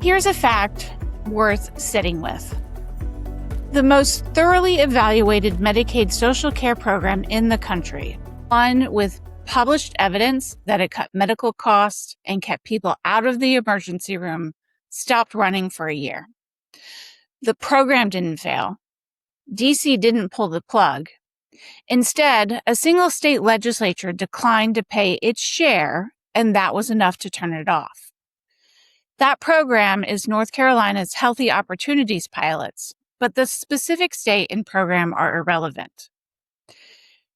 Here's a fact worth sitting with. The most thoroughly evaluated Medicaid social care program in the country, one with published evidence that it cut medical costs and kept people out of the emergency room, stopped running for a year. The program didn't fail. DC didn't pull the plug. Instead, a single state legislature declined to pay its share, and that was enough to turn it off. That program is North Carolina's Healthy Opportunities Pilots, but the specific state and program are irrelevant.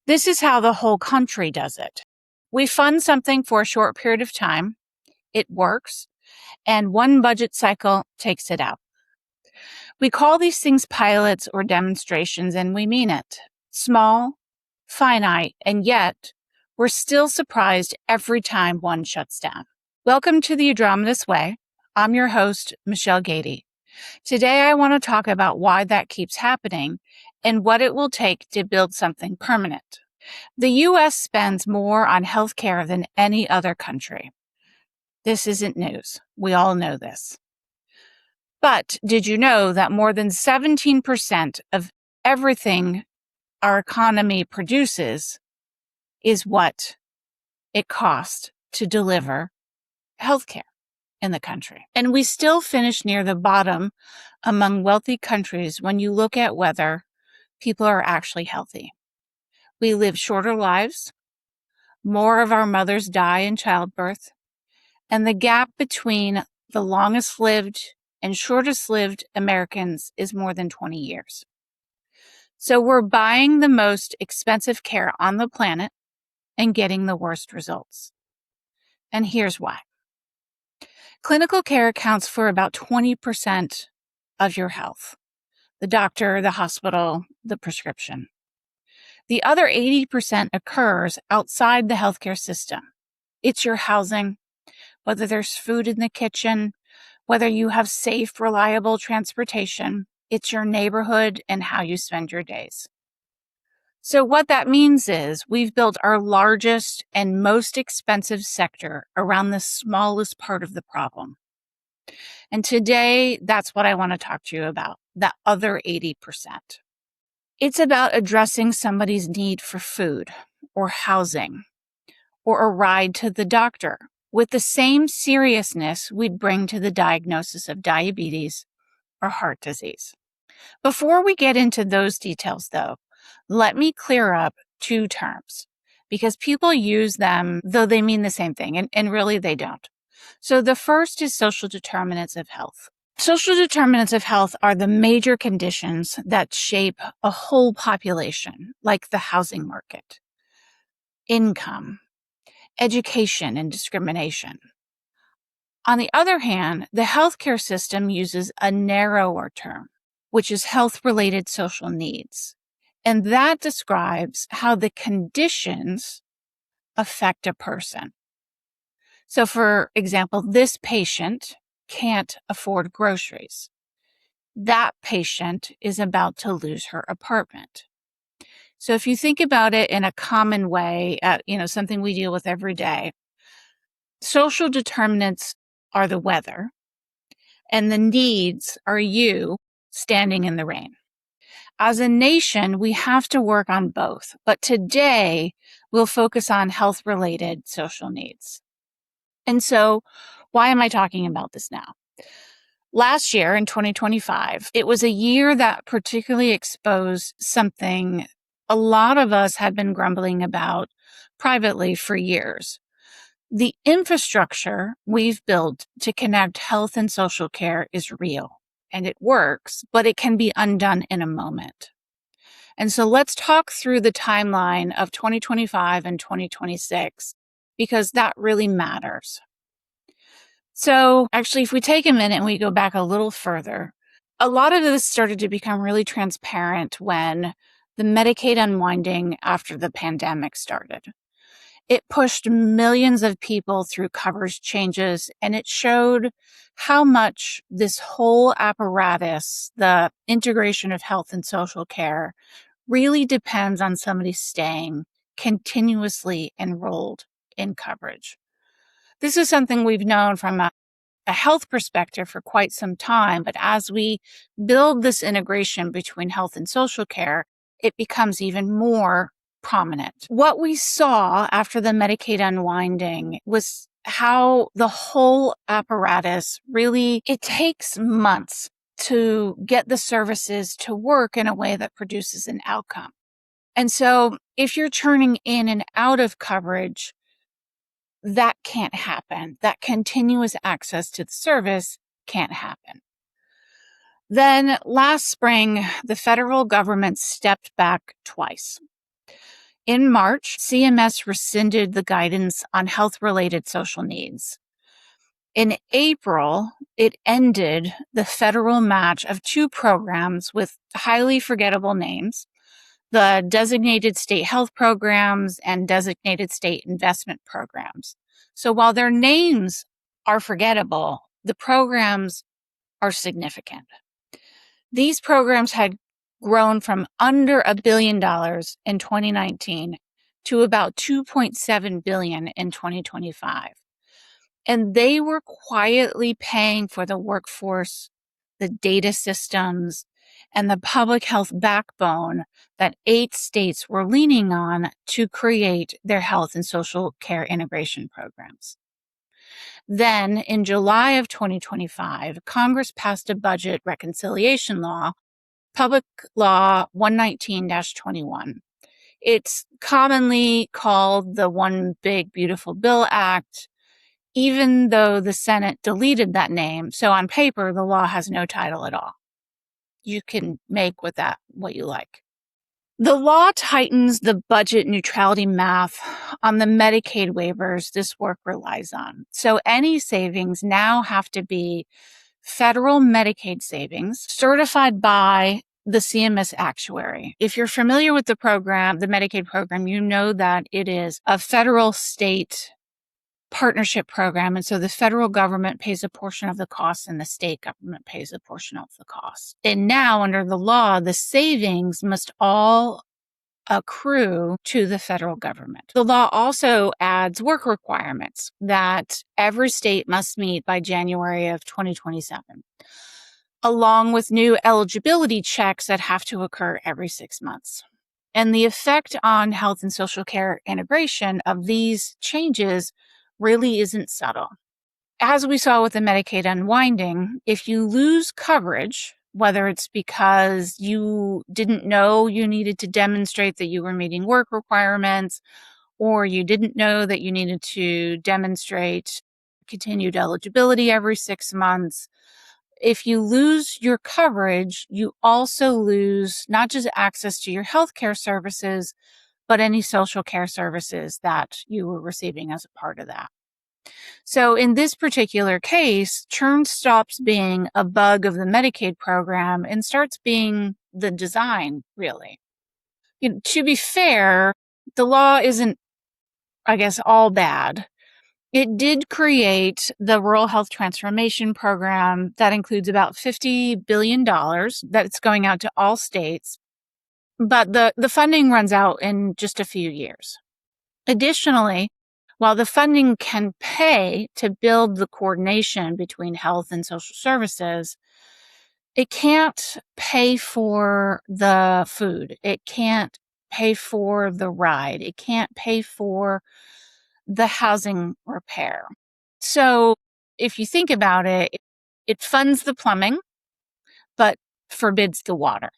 This is how the whole country does it. We fund something for a short period of time, it works, and one budget cycle takes it out. We call these things pilots or demonstrations, and we mean it. Small, finite, and yet we're still surprised every time one shuts down. Welcome to the Atrómitos Way. I'm your host, Michealle Gady. Today I want to talk about why that keeps happening and what it will take to build something permanent. The U.S. spends more on healthcare than any other country. This isn't news. We all know this. But did you know that more than 17% of everything our economy produces is what it costs to deliver healthcare in the country? And we still finish near the bottom among wealthy countries when you look at whether people are actually healthy. We live shorter lives, more of our mothers die in childbirth, and the gap between the longest lived and shortest lived Americans is more than 20 years. So we're buying the most expensive care on the planet and getting the worst results. And here's why. Clinical care accounts for about 20% of your health. The doctor, the hospital, the prescription. The other 80% occurs outside the healthcare system. It's your housing, whether there's food in the kitchen, whether you have safe, reliable transportation. It's your neighborhood and how you spend your days. So what that means is we've built our largest and most expensive sector around the smallest part of the problem. And today, that's what I want to talk to you about, the other 80%. It's about addressing somebody's need for food or housing or a ride to the doctor with the same seriousness we'd bring to the diagnosis of diabetes or heart disease. Before we get into those details, though, let me clear up two terms because people use them though they mean the same thing, and really they don't. So the first is social determinants of health. Social determinants of health are the major conditions that shape a whole population, like the housing market, income, education, and discrimination. On the other hand, the healthcare system uses a narrower term, which is health-related social needs. And that describes how the conditions affect a person. So for example, this patient can't afford groceries. That patient is about to lose her apartment. So if you think about it in a common way, something we deal with every day, social determinants are the weather, and the needs are you standing in the rain. As a nation, we have to work on both, but today we'll focus on health-related social needs. And so, why am I talking about this now? Last year, in 2025, it was a year that particularly exposed something a lot of us had been grumbling about privately for years. The infrastructure we've built to connect health and social care is real. And it works, but it can be undone in a moment. And so let's talk through the timeline of 2025 and 2026, because that really matters. So actually, if we take a minute and we go back a little further, a lot of this started to become really transparent when the Medicaid unwinding after the pandemic started. It pushed millions of people through coverage changes, and it showed how much this whole apparatus, the integration of health and social care, really depends on somebody staying continuously enrolled in coverage. This is something we've known from a a health perspective for quite some time, but as we build this integration between health and social care, it becomes even more prominent. What we saw after the Medicaid unwinding was how the whole apparatus really, it takes months to get the services to work in a way that produces an outcome. And so if you're churning in and out of coverage, that can't happen. That continuous access to the service can't happen. Then last spring, the federal government stepped back twice. In March, CMS rescinded the guidance on health-related social needs. In April, it ended the federal match of two programs with highly forgettable names, the Designated State Health Programs and Designated State Investment Programs. So while their names are forgettable, the programs are significant. These programs had grown from under $1 billion in 2019 to about $2.7 billion in 2025. And they were quietly paying for the workforce, the data systems, and the public health backbone that 8 states were leaning on to create their health and social care integration programs. Then, in July of 2025, Congress passed a budget reconciliation law, Public Law 119-21. It's commonly called the One Big Beautiful Bill Act, even though the Senate deleted that name. So on paper, the law has no title at all. You can make with that what you like. The law tightens the budget neutrality math on the Medicaid waivers this work relies on. So any savings now have to be federal Medicaid savings certified by the CMS actuary. If you're familiar with the program, the Medicaid program, you know that it is a federal state partnership program. And so the federal government pays a portion of the cost and the state government pays a portion of the cost. And now under the law, the savings must all accrue to the federal government. The law also adds work requirements that every state must meet by January of 2027, along with new eligibility checks that have to occur every 6 months. And the effect on health and social care integration of these changes really isn't subtle. As we saw with the Medicaid unwinding, if you lose coverage, whether it's because you didn't know you needed to demonstrate that you were meeting work requirements, or you didn't know that you needed to demonstrate continued eligibility every 6 months, if you lose your coverage, you also lose not just access to your healthcare services, but any social care services that you were receiving as a part of that. So in this particular case, churn stops being a bug of the Medicaid program and starts being the design, really. To be fair, the law isn't, I guess, all bad. It did create the Rural Health Transformation Program that includes about $50 billion that's going out to all states, but the funding runs out in just a few years. Additionally, while the funding can pay to build the coordination between health and social services, it can't pay for the food. It can't pay for the ride. It can't pay for the housing repair. So if you think about it, it funds the plumbing, but forbids the water.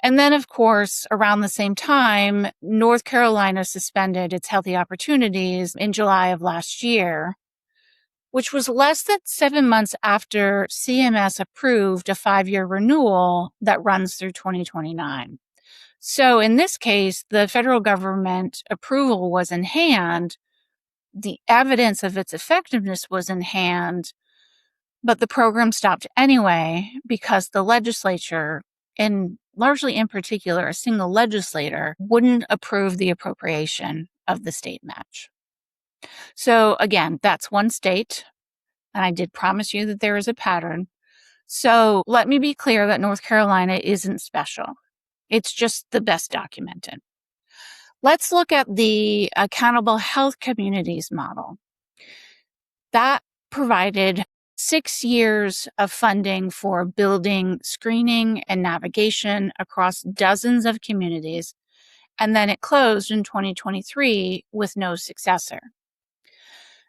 And then, of course, around the same time, North Carolina suspended its Healthy Opportunities in July of last year, which was less than 7 months after CMS approved a 5-year renewal that runs through 2029. So in this case, the federal government approval was in hand, the evidence of its effectiveness was in hand, but the program stopped anyway because the legislature, and largely in particular, a single legislator, wouldn't approve the appropriation of the state match. So again, that's one state, and I did promise you that there is a pattern. So let me be clear that North Carolina isn't special. It's just the best documented. Let's look at the accountable health communities model. That provided 6 years of funding for building screening and navigation across dozens of communities, and then it closed in 2023 with no successor.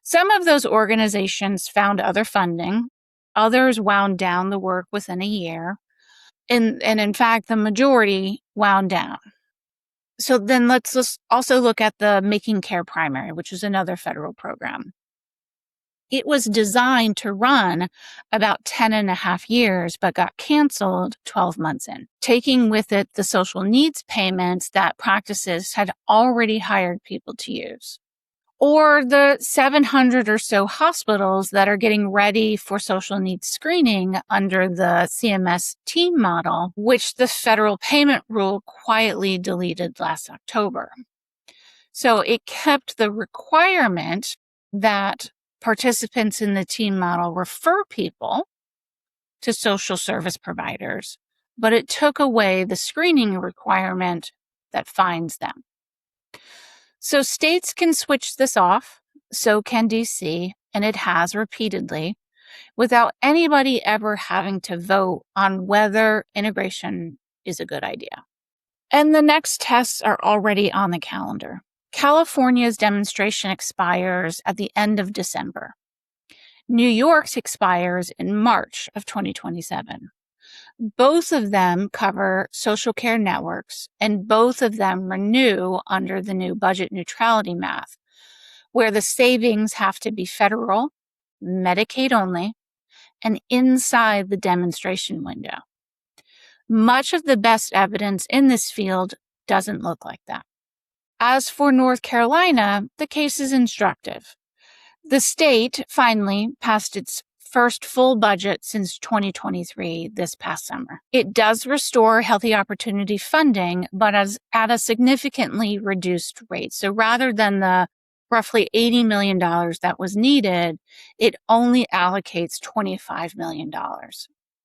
Some of those organizations found other funding. Others wound down the work within a year. And in fact, the majority wound down. So then let's also look at the Making Care Primary, which is another federal program. It was designed to run about 10 and a half years, but got canceled 12 months in, taking with it the social needs payments that practices had already hired people to use. Or the 700 or so hospitals that are getting ready for social needs screening under the CMS team model, which the federal payment rule quietly deleted last October. So it kept the requirement that participants in the team model refer people to social service providers, but it took away the screening requirement that fines them. So states can switch this off, so can DC, and it has repeatedly, without anybody ever having to vote on whether integration is a good idea. And the next tests are already on the calendar. California's demonstration expires at the end of December. New York's expires in March of 2027. Both of them cover social care networks, and both of them renew under the new budget neutrality math, where the savings have to be federal, Medicaid only, and inside the demonstration window. Much of the best evidence in this field doesn't look like that. As for North Carolina, the case is instructive. The state finally passed its first full budget since 2023 this past summer. It does restore healthy opportunity funding, but at a significantly reduced rate. So rather than the roughly $80 million that was needed, it only allocates $25 million.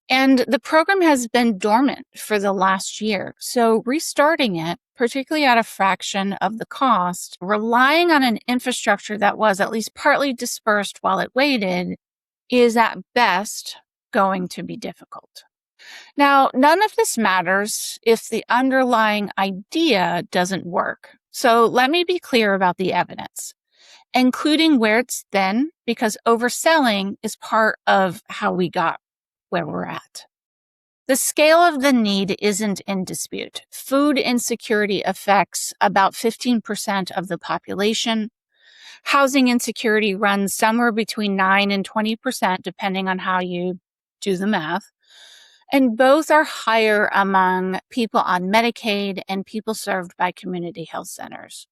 And the program has been dormant for the last year. So restarting it, particularly at a fraction of the cost, relying on an infrastructure that was at least partly dispersed while it waited, is at best going to be difficult. Now, none of this matters if the underlying idea doesn't work. So let me be clear about the evidence, including where it's thin, because overselling is part of how we got where we're at. The scale of the need isn't in dispute. Food insecurity affects about 15% of the population. Housing insecurity runs somewhere between 9 and 20%, depending on how you do the math. And both are higher among people on Medicaid and people served by community health centers.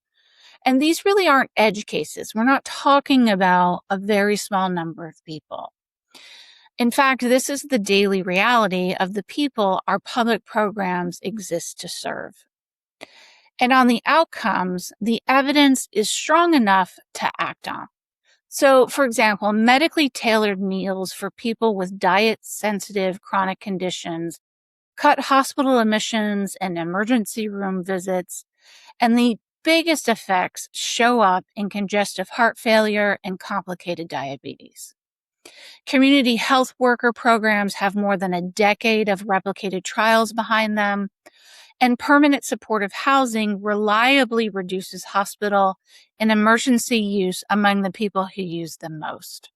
And these really aren't edge cases. We're not talking about a very small number of people. In fact, this is the daily reality of the people our public programs exist to serve. And on the outcomes, the evidence is strong enough to act on. So, for example, medically tailored meals for people with diet-sensitive chronic conditions cut hospital admissions and emergency room visits, and the biggest effects show up in congestive heart failure and complicated diabetes. Community health worker programs have more than a decade of replicated trials behind them, and permanent supportive housing reliably reduces hospital and emergency use among the people who use them most.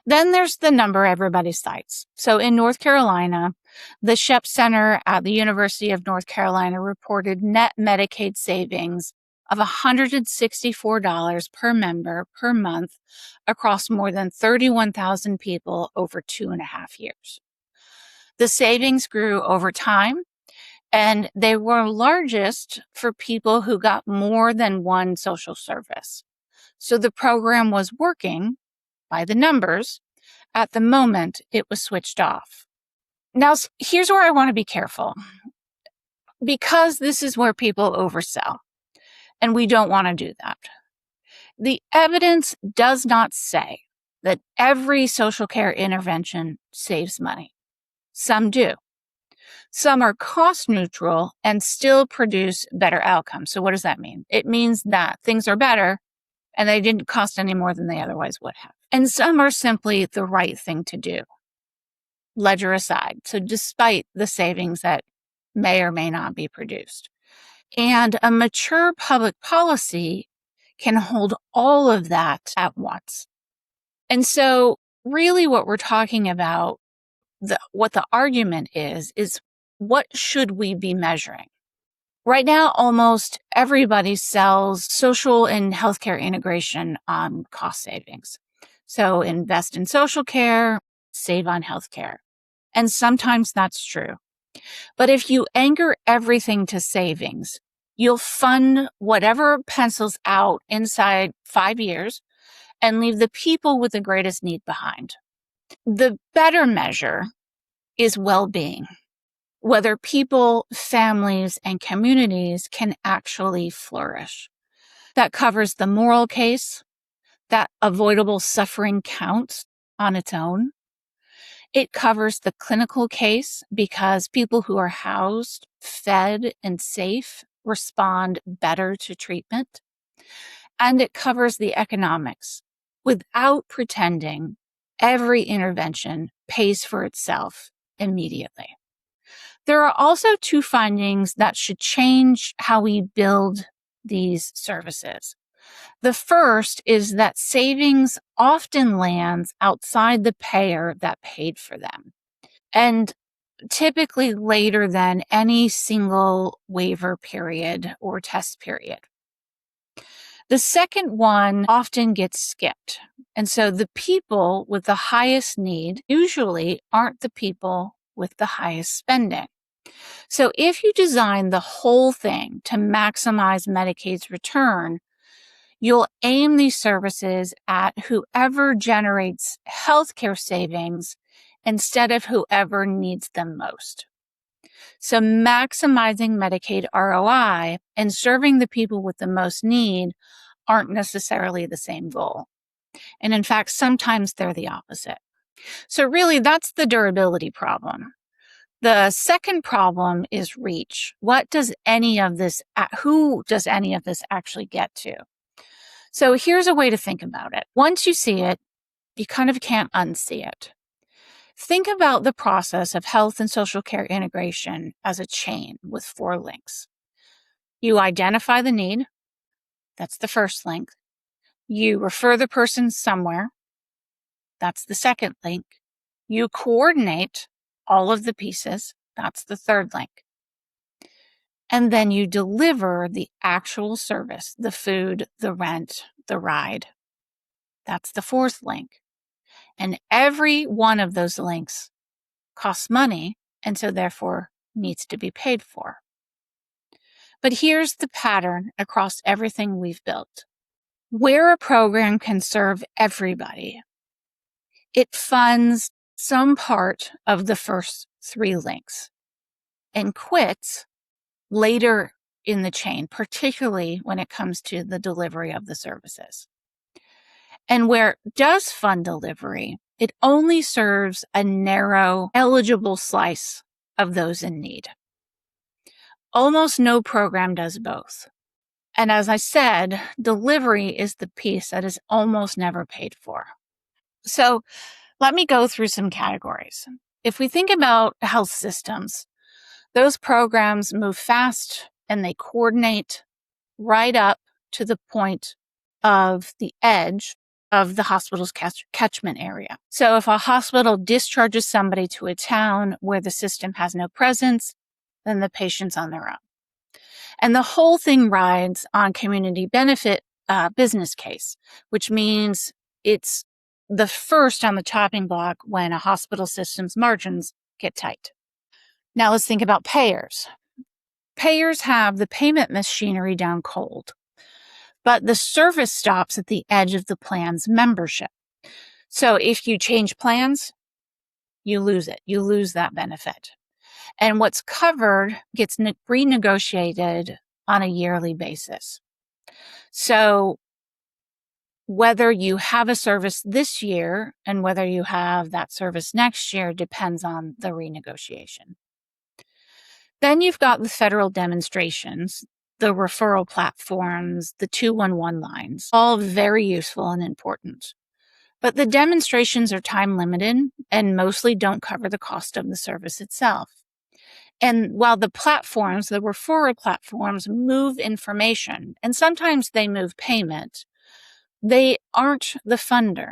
Then there's the number everybody cites. So in North Carolina, the Shep Center at the University of North Carolina reported net Medicaid savings of $164 per member per month across more than 31,000 people over 2.5 years. The savings grew over time, and they were largest for people who got more than one social service. So the program was working by the numbers at the moment it was switched off. Now, here's where I want to be careful, because this is where people oversell, and we don't want to do that. The evidence does not say that every social care intervention saves money. Some do. Some are cost neutral and still produce better outcomes. So what does that mean? It means that things are better, and they didn't cost any more than they otherwise would have. And some are simply the right thing to do, ledger aside. So despite the savings that may or may not be produced. And a mature public policy can hold all of that at once. And so really what we're talking about, what the argument is what should we be measuring? Right now, almost everybody sells social and healthcare integration on cost savings. So invest in social care, save on healthcare. And sometimes that's true. But if you anchor everything to savings, you'll fund whatever pencils out inside 5 years and leave the people with the greatest need behind. The better measure is well-being, whether people, families, and communities can actually flourish. That covers the moral case, that avoidable suffering counts on its own. It covers the clinical case because people who are housed, fed, and safe respond better to treatment. And it covers the economics without pretending every intervention pays for itself immediately. There are also 2 findings that should change how we build these services. The first is that savings often lands outside the payer that paid for them, and typically later than any single waiver period or test period. The second one often gets skipped. And so the people with the highest need usually aren't the people with the highest spending. So if you design the whole thing to maximize Medicaid's return, you'll aim these services at whoever generates healthcare savings instead of whoever needs them most. So maximizing Medicaid ROI and serving the people with the most need aren't necessarily the same goal. And in fact, sometimes they're the opposite. So really, that's the durability problem. The second problem is reach. Who does any of this actually get to? So here's a way to think about it. Once you see it, you kind of can't unsee it. Think about the process of health and social care integration as a chain with 4 links. You identify the need. That's the first link. You refer the person somewhere. That's the second link. You coordinate all of the pieces. That's the third link. And then you deliver the actual service, the food, the rent, the ride. That's the fourth link. And every one of those links costs money and so therefore needs to be paid for. But here's the pattern across everything we've built. Where a program can serve everybody, it funds some part of the first 3 links and quits later in the chain, particularly when it comes to the delivery of the services. And where it does fund delivery, it only serves a narrow, eligible slice of those in need. Almost no program does both. And as I said, delivery is the piece that is almost never paid for. So let me go through some categories. If we think about health systems, those programs move fast and they coordinate right up to the point of the edge of the hospital's catchment area. So if a hospital discharges somebody to a town where the system has no presence, then the patient's on their own. And the whole thing rides on community benefit business case, which means it's the first on the chopping block when a hospital system's margins get tight. Now let's think about payers. Payers have the payment machinery down cold, but the service stops at the edge of the plan's membership. So if you change plans, you lose it. You lose that benefit. And what's covered gets renegotiated on a yearly basis. So whether you have a service this year and whether you have that service next year depends on the renegotiation. Then you've got the federal demonstrations, the referral platforms, the 211 lines, all very useful and important. But the demonstrations are time limited and mostly don't cover the cost of the service itself. And while the platforms, the referral platforms, move information, and sometimes they move payment, they aren't the funder.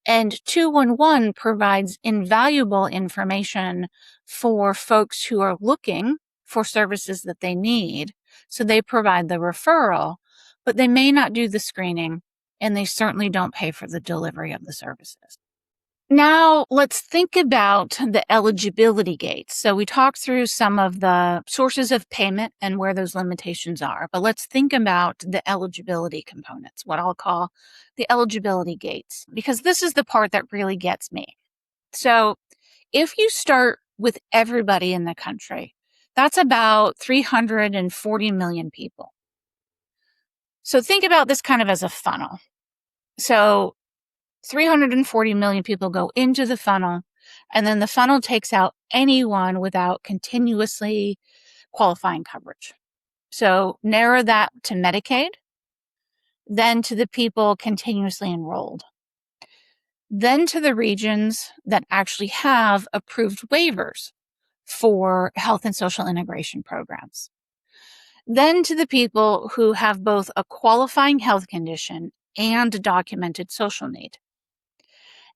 And 211 provides invaluable information for folks who are looking for services that they need. So they provide the referral, but they may not do the screening, and they certainly don't pay for the delivery of the services. Now, let's think about the eligibility gates. So we talked through some of the sources of payment and where those limitations are, but let's think about the eligibility components, what I'll call the eligibility gates, because this is the part that really gets me. So if you start with everybody in the country, that's about 340 million people. So think about this kind of as a funnel. So 340 million people go into the funnel, and then the funnel takes out anyone without continuously qualifying coverage. So narrow that to Medicaid, then to the people continuously enrolled, then to the regions that actually have approved waivers for health and social integration programs, then to the people who have both a qualifying health condition and a documented social need.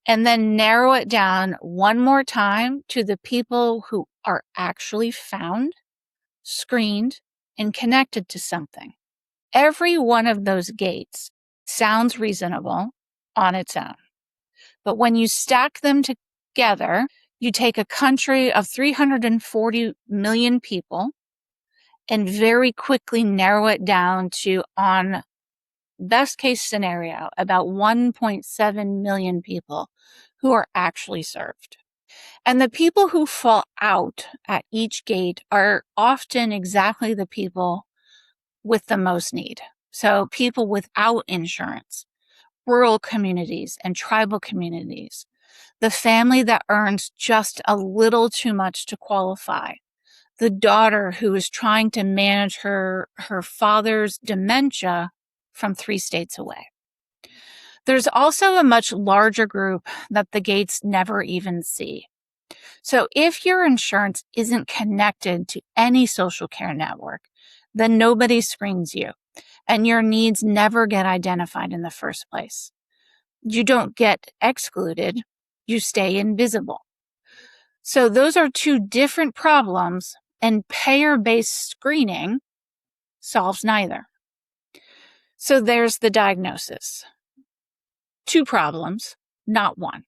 And then narrow it down one more time to the people who are actually found, screened, and connected to something. Every one of those gates sounds reasonable on its own. But when you stack them together, you take a country of 340 million people and very quickly narrow it down to, on best case scenario, about 1.7 million people who are actually served. And the people who fall out at each gate are often exactly the people with the most need. So people without insurance, rural communities and tribal communities, the family that earns just a little too much to qualify, the daughter who is trying to manage her father's dementia from 3 states away. There's also a much larger group that the gates never even see. So if your insurance isn't connected to any social care network, then nobody screens you, and your needs never get identified in the first place. You don't get excluded, you stay invisible. So those are 2 different problems, and payer-based screening solves neither. So there's the diagnosis. 2 problems, not one.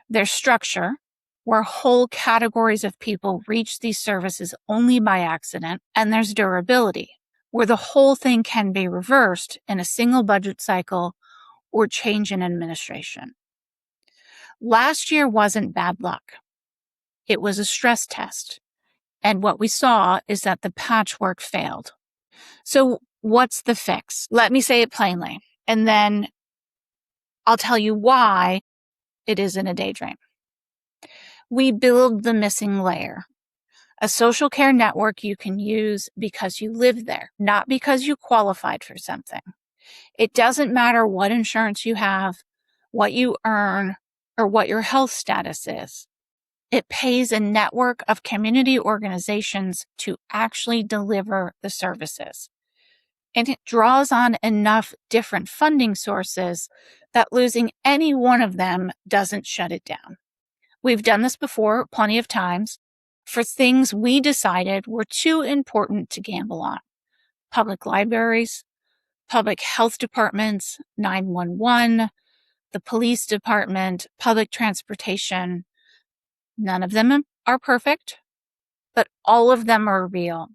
There's structure, where whole categories of people reach these services only by accident, and there's durability, where the whole thing can be reversed in a single budget cycle or change in administration. Last year wasn't bad luck. It was a stress test, and what we saw is that the patchwork failed. So what's the fix? Let me say it plainly, and then I'll tell you why it isn't a daydream. We build the missing layer, a social care network you can use because you live there, not because you qualified for something. It doesn't matter what insurance you have, what you earn, or what your health status is. It pays a network of community organizations to actually deliver the services. And it draws on enough different funding sources that losing any one of them doesn't shut it down. We've done this before plenty of times for things we decided were too important to gamble on. Public libraries, public health departments, 911, the police department, public transportation. None of them are perfect, but all of them are real.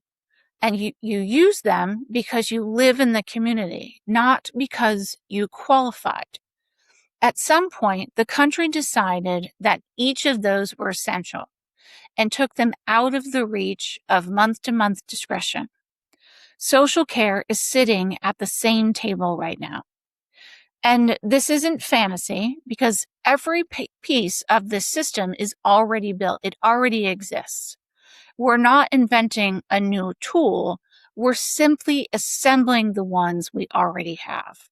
And you use them because you live in the community, not because you qualified. At some point, the country decided that each of those were essential and took them out of the reach of month-to-month discretion. Social care is sitting at the same table right now. And this isn't fantasy because every piece of this system is already built. It already exists. We're not inventing a new tool. We're simply assembling the ones we already have.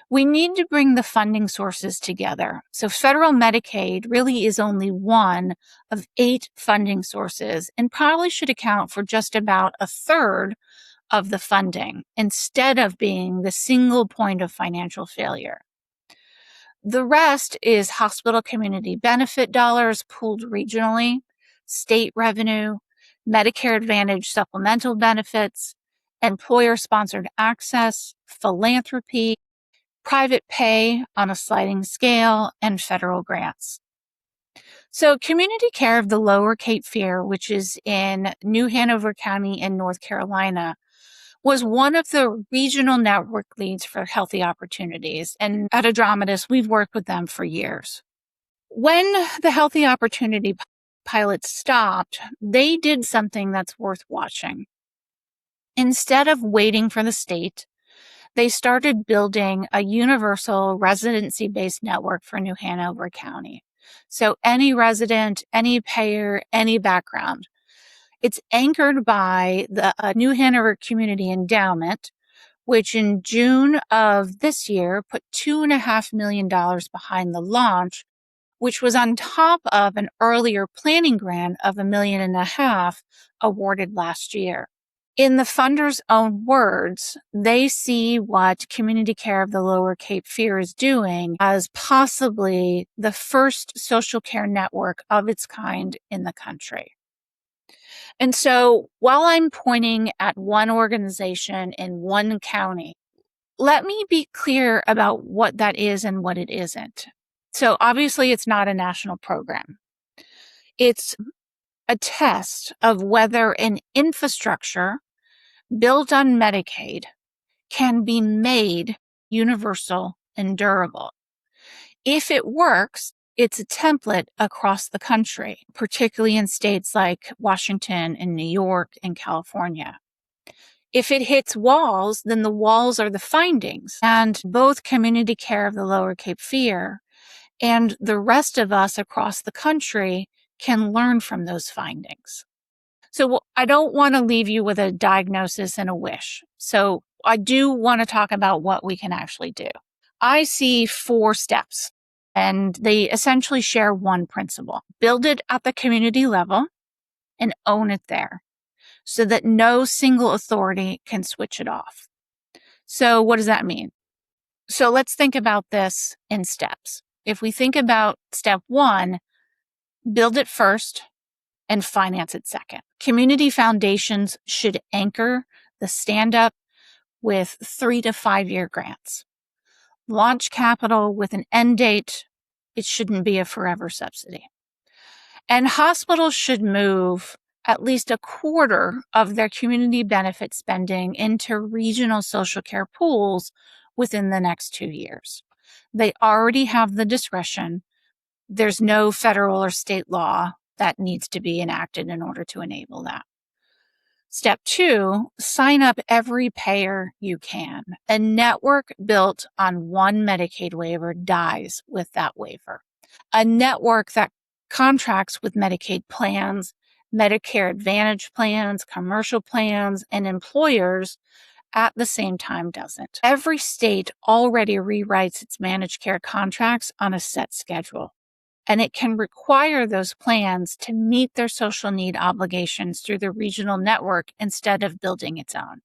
We need to bring the funding sources together. So federal Medicaid really is only one of 8 funding sources and probably should account for just about a third of the funding instead of being the single point of financial failure. The rest is hospital community benefit dollars pooled regionally, state revenue, Medicare Advantage supplemental benefits, employer-sponsored access, philanthropy, private pay on a sliding scale, and federal grants. So Community Care of the Lower Cape Fear, which is in New Hanover County in North Carolina, was one of the regional network leads for Healthy Opportunities. And at Atrómitos, we've worked with them for years. When the Healthy Opportunity pilot stopped, they did something that's worth watching. Instead of waiting for the state, they started building a universal residency-based network for New Hanover County. So any resident, any payer, any background. It's anchored by the New Hanover Community Endowment, which in June of this year put $2.5 million behind the launch, which was on top of an earlier planning grant of $1.5 million awarded last year. In the funder's own words, they see what Community Care of the Lower Cape Fear is doing as possibly the first social care network of its kind in the country. And so while I'm pointing at one organization in one county, let me be clear about what that is and what it isn't. So obviously it's not a national program. It's a test of whether an infrastructure built on Medicaid can be made universal and durable. If it works, it's a template across the country, particularly in states like Washington and New York and California. If it hits walls, then the walls are the findings. And both Community Care of the Lower Cape Fear and the rest of us across the country can learn from those findings. So I don't want to leave you with a diagnosis and a wish. So I do want to talk about what we can actually do. I see 4 steps, and they essentially share one principle. Build it at the community level and own it there so that no single authority can switch it off. So what does that mean? So let's think about this in steps. If we think about step 1, build it first and finance it second. Community foundations should anchor the stand-up with 3 to 5 year grants. Launch capital with an end date. It shouldn't be a forever subsidy. And hospitals should move at least a quarter of their community benefit spending into regional social care pools within the next 2 years. They already have the discretion. There's no federal or state law that needs to be enacted in order to enable that. Step 2, sign up every payer you can. A network built on one Medicaid waiver dies with that waiver. A network that contracts with Medicaid plans, Medicare Advantage plans, commercial plans, and employers at the same time doesn't. Every state already rewrites its managed care contracts on a set schedule, and it can require those plans to meet their social need obligations through the regional network instead of building its own.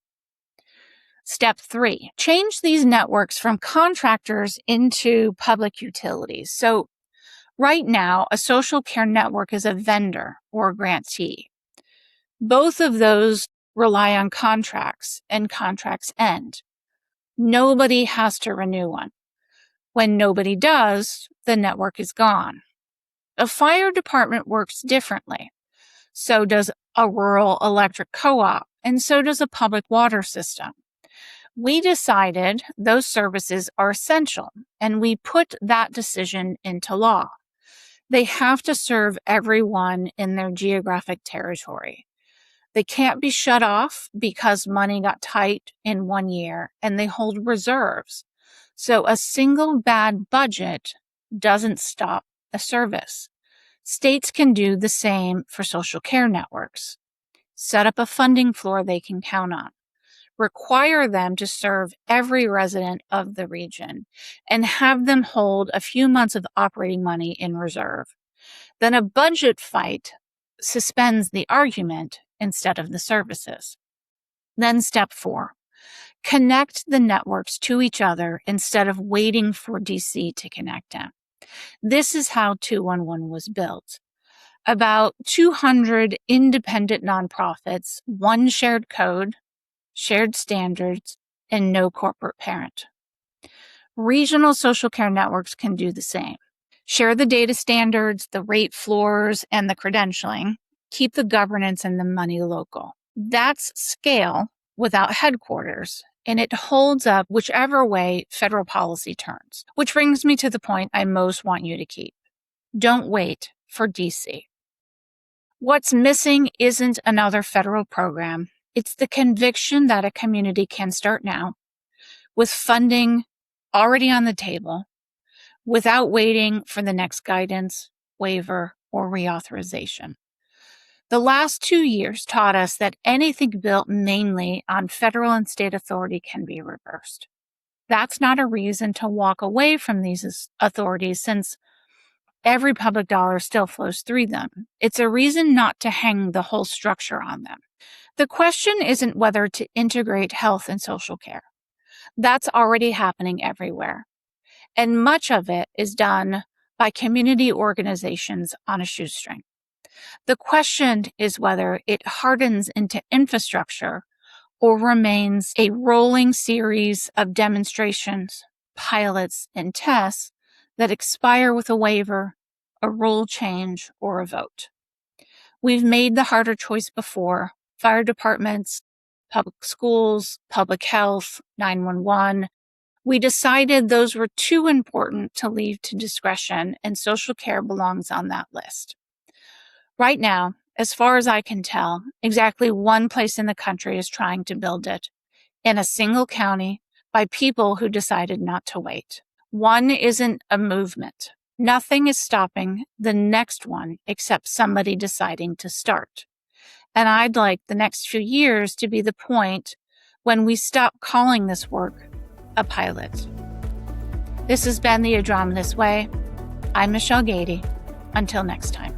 Step 3, change these networks from contractors into public utilities. So right now, a social care network is a vendor or a grantee. Both of those rely on contracts, and contracts end. Nobody has to renew one. When nobody does, the network is gone. A fire department works differently. So does a rural electric co-op, and so does a public water system. We decided those services are essential, and we put that decision into law. They have to serve everyone in their geographic territory. They can't be shut off because money got tight in 1 year, and they hold reserves. So a single bad budget doesn't stop a service. States can do the same for social care networks. set up a funding floor they can count on, require them to serve every resident of the region, and have them hold a few months of operating money in reserve. Then a budget fight suspends the argument instead of the services. Then step 4, connect the networks to each other instead of waiting for DC to connect them. This is how 211 was built. About 200 independent nonprofits, one shared code, shared standards, and no corporate parent. Regional social care networks can do the same. Share the data standards, the rate floors, and the credentialing. Keep the governance and the money local. That's scale without headquarters, and it holds up whichever way federal policy turns. Which brings me to the point I most want you to keep. Don't wait for DC. What's missing isn't another federal program. It's the conviction that a community can start now, with funding already on the table, without waiting for the next guidance, waiver, or reauthorization. The last 2 years taught us that anything built mainly on federal and state authority can be reversed. That's not a reason to walk away from these authorities, since every public dollar still flows through them. It's a reason not to hang the whole structure on them. The question isn't whether to integrate health and social care. That's already happening everywhere. And much of it is done by community organizations on a shoestring. The question is whether it hardens into infrastructure or remains a rolling series of demonstrations, pilots, and tests that expire with a waiver, a rule change, or a vote. We've made the harder choice before. Fire departments, public schools, public health, 911. We decided those were too important to leave to discretion, and social care belongs on that list. Right now, as far as I can tell, exactly one place in the country is trying to build it, in a single county, by people who decided not to wait. One isn't a movement. Nothing is stopping the next one except somebody deciding to start. And I'd like the next few years to be the point when we stop calling this work a pilot. This has been the Atrómitos Way. I'm Michealle Gady. Until next time.